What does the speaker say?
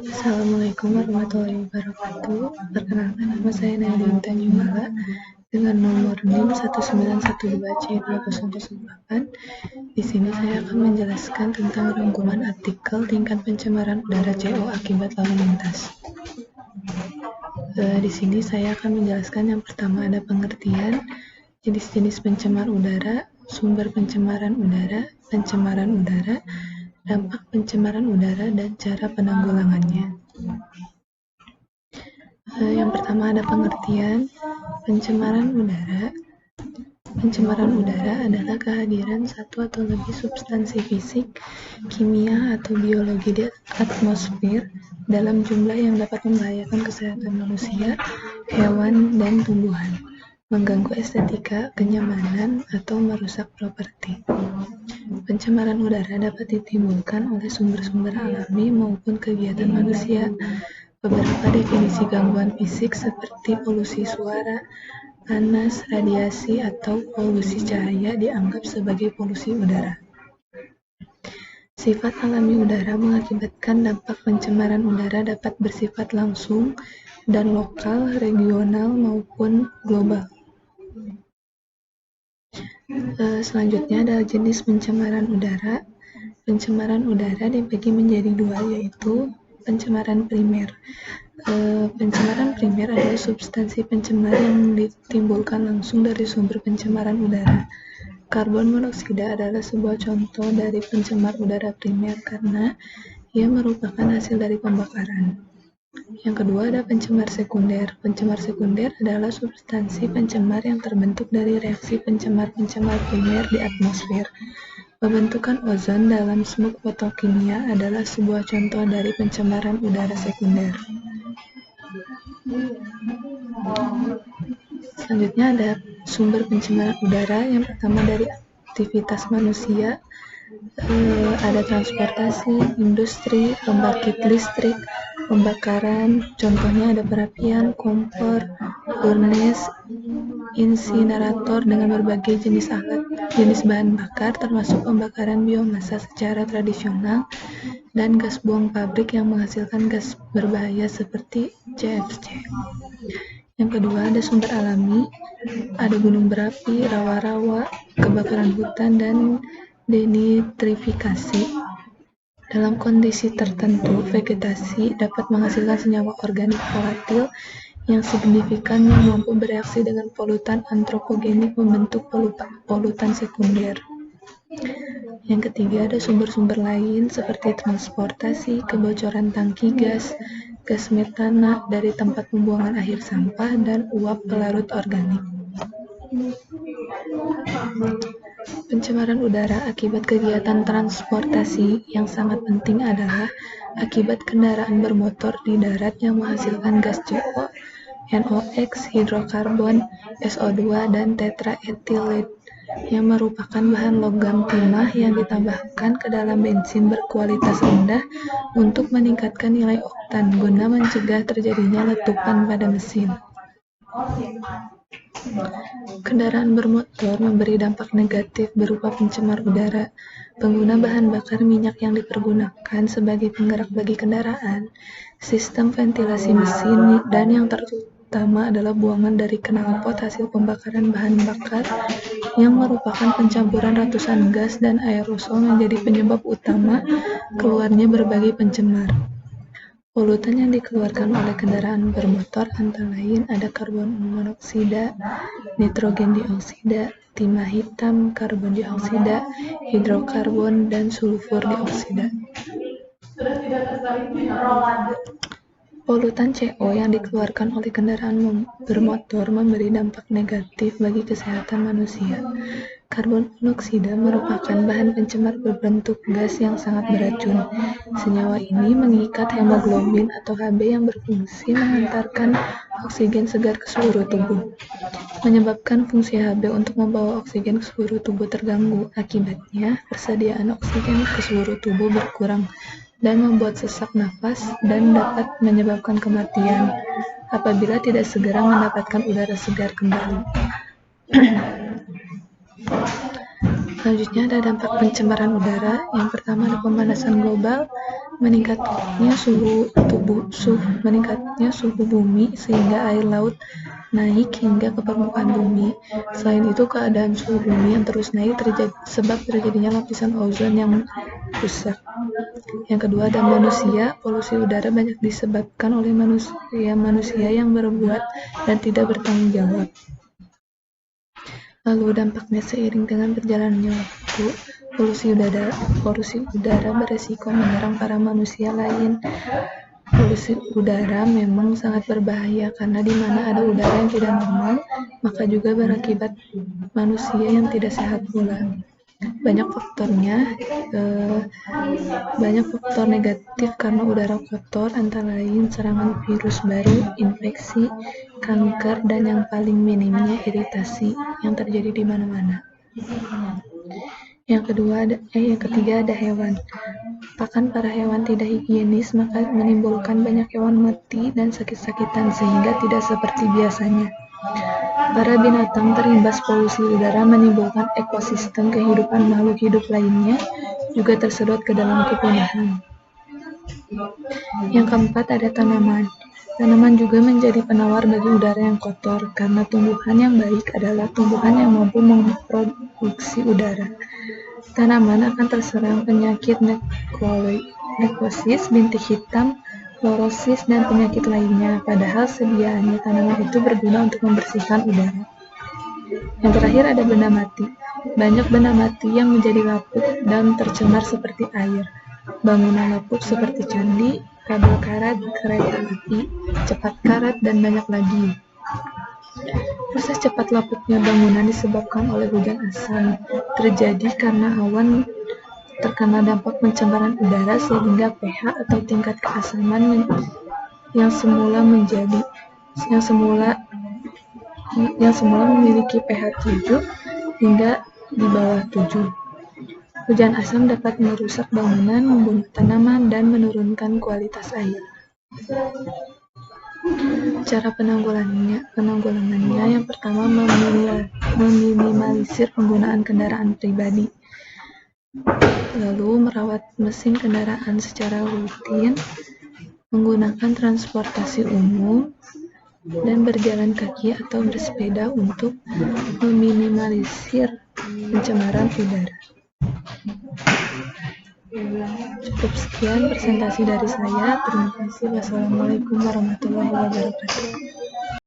Assalamualaikum warahmatullahi wabarakatuh. Perkenalkan, nama saya Nailin Tanjungala dengan nomor NIM 1912C2008. Di sini saya akan menjelaskan tentang rangkuman artikel tingkat pencemaran udara CO akibat lalu lintas. Di sini saya akan menjelaskan yang pertama ada pengertian, jenis-jenis pencemar udara, sumber pencemaran udara, dampak pencemaran udara, dan cara penanggulangannya. Yang pertama ada pengertian pencemaran udara. Pencemaran udara adalah kehadiran satu atau lebih substansi fisik, kimia, atau biologi di atmosfer dalam jumlah yang dapat membahayakan kesehatan manusia, hewan, dan tumbuhan, mengganggu estetika, kenyamanan, atau merusak properti. Pencemaran udara dapat ditimbulkan oleh sumber-sumber alami maupun kegiatan manusia. Beberapa definisi gangguan fisik seperti polusi suara, panas, radiasi, atau polusi cahaya dianggap sebagai polusi udara. Sifat alami udara mengakibatkan dampak pencemaran udara dapat bersifat langsung dan lokal, regional, maupun global. Selanjutnya adalah jenis pencemaran udara. Pencemaran udara dibagi menjadi dua, yaitu pencemaran primer. Pencemaran primer adalah substansi pencemar yang ditimbulkan langsung dari sumber pencemaran udara. Karbon monoksida adalah sebuah contoh dari pencemar udara primer karena ia merupakan hasil dari pembakaran. Yang kedua ada pencemar sekunder. Pencemar sekunder adalah substansi pencemar yang terbentuk dari reaksi pencemar-pencemar primer di atmosfer. Pembentukan ozon dalam smog fotokimia adalah sebuah contoh dari pencemaran udara sekunder. Selanjutnya ada sumber pencemaran udara. Yang pertama dari aktivitas manusia, ada transportasi, industri, pembangkit listrik, pembakaran, contohnya ada perapian, kompor, furnace, insinerator dengan berbagai jenis bahan bakar termasuk pembakaran biomasa secara tradisional, dan gas buang pabrik yang menghasilkan gas berbahaya seperti CFC. Yang kedua ada sumber alami, ada gunung berapi, rawa-rawa, kebakaran hutan, dan denitrifikasi. Dalam kondisi tertentu, vegetasi dapat menghasilkan senyawa organik volatil yang signifikan yang mampu bereaksi dengan polutan antropogenik membentuk polutan sekunder. Yang ketiga ada sumber-sumber lain seperti transportasi, kebocoran tangki gas metana dari tempat pembuangan akhir sampah, dan uap pelarut organik. Pencemaran udara akibat kegiatan transportasi yang sangat penting adalah akibat kendaraan bermotor di darat yang menghasilkan gas CO, NOx, hidrokarbon, SO2, dan tetraethylated yang merupakan bahan logam timah yang ditambahkan ke dalam bensin berkualitas rendah untuk meningkatkan nilai oktan guna mencegah terjadinya letupan pada mesin. Kendaraan bermotor memberi dampak negatif berupa pencemar udara. Pengguna bahan bakar minyak yang dipergunakan sebagai penggerak bagi kendaraan, sistem ventilasi mesin, dan yang terutama adalah buangan dari knalpot hasil pembakaran bahan bakar yang merupakan pencampuran ratusan gas dan aerosol menjadi penyebab utama keluarnya berbagai pencemar. Polutan yang dikeluarkan oleh kendaraan bermotor antara lain ada karbon monoksida, nitrogen dioksida, timah hitam, karbon dioksida, hidrokarbon, dan sulfur dioksida. Polutan CO yang dikeluarkan oleh kendaraan bermotor memberi dampak negatif bagi kesehatan manusia. Karbon monoksida merupakan bahan pencemar berbentuk gas yang sangat beracun. Senyawa ini mengikat hemoglobin atau Hb yang berfungsi mengantarkan oksigen segar ke seluruh tubuh, menyebabkan fungsi Hb untuk membawa oksigen ke seluruh tubuh terganggu. Akibatnya, persediaan oksigen ke seluruh tubuh berkurang dan membuat sesak nafas dan dapat menyebabkan kematian apabila tidak segera mendapatkan udara segar kembali. Selanjutnya ada dampak pencemaran udara. Yang pertama ada pemanasan global. meningkatnya suhu bumi sehingga air laut naik hingga ke permukaan bumi. Selain itu, keadaan suhu bumi yang terus naik sebab terjadinya lapisan ozon yang rusak. Yang kedua ada manusia. Polusi udara banyak disebabkan oleh manusia yang berbuat dan tidak bertanggung jawab. Lalu dampaknya seiring dengan berjalannya waktu, polusi udara beresiko menyerang para manusia lain. Polusi udara memang sangat berbahaya karena di mana ada udara yang tidak normal, maka juga berakibat manusia yang tidak sehat pula. Banyak faktor negatif karena udara kotor, antara lain serangan virus baru, infeksi, kanker, dan yang paling minimnya iritasi yang terjadi di mana-mana. Yang ketiga ada hewan. Pakan para hewan tidak higienis, maka menimbulkan banyak hewan mati dan sakit-sakitan sehingga tidak seperti biasanya. Para binatang terimbas polusi udara menimbulkan ekosistem kehidupan makhluk hidup lainnya juga tersedot ke dalam kepunahan. Yang keempat ada tanaman. Tanaman juga menjadi penawar bagi udara yang kotor karena tumbuhan yang baik adalah tumbuhan yang mampu memproduksi udara. Tanaman akan terserang penyakit nekrosis, bintik hitam, klorosis, dan penyakit lainnya, padahal sedianya tanaman itu berguna untuk membersihkan udara. Yang terakhir ada benda mati. Banyak benda mati yang menjadi lapuk dan tercemar seperti air. Bangunan lapuk seperti candi, kabel karat, kereta api, cepat karat, dan banyak lagi. Proses cepat lapuknya bangunan disebabkan oleh hujan asam. Terjadi karena awan terkena dampak pencemaran udara sehingga pH atau tingkat keasaman yang semula memiliki pH 7 hingga di bawah 7. Hujan asam dapat merusak bangunan, membunuh tanaman, dan menurunkan kualitas air. Cara penanggulangannya yang pertama meminimalisir penggunaan kendaraan pribadi. Lalu merawat mesin kendaraan secara rutin, menggunakan transportasi umum, dan berjalan kaki atau bersepeda untuk meminimalisir pencemaran udara. Cukup sekian presentasi dari saya. Terima kasih. Wassalamualaikum warahmatullahi wabarakatuh.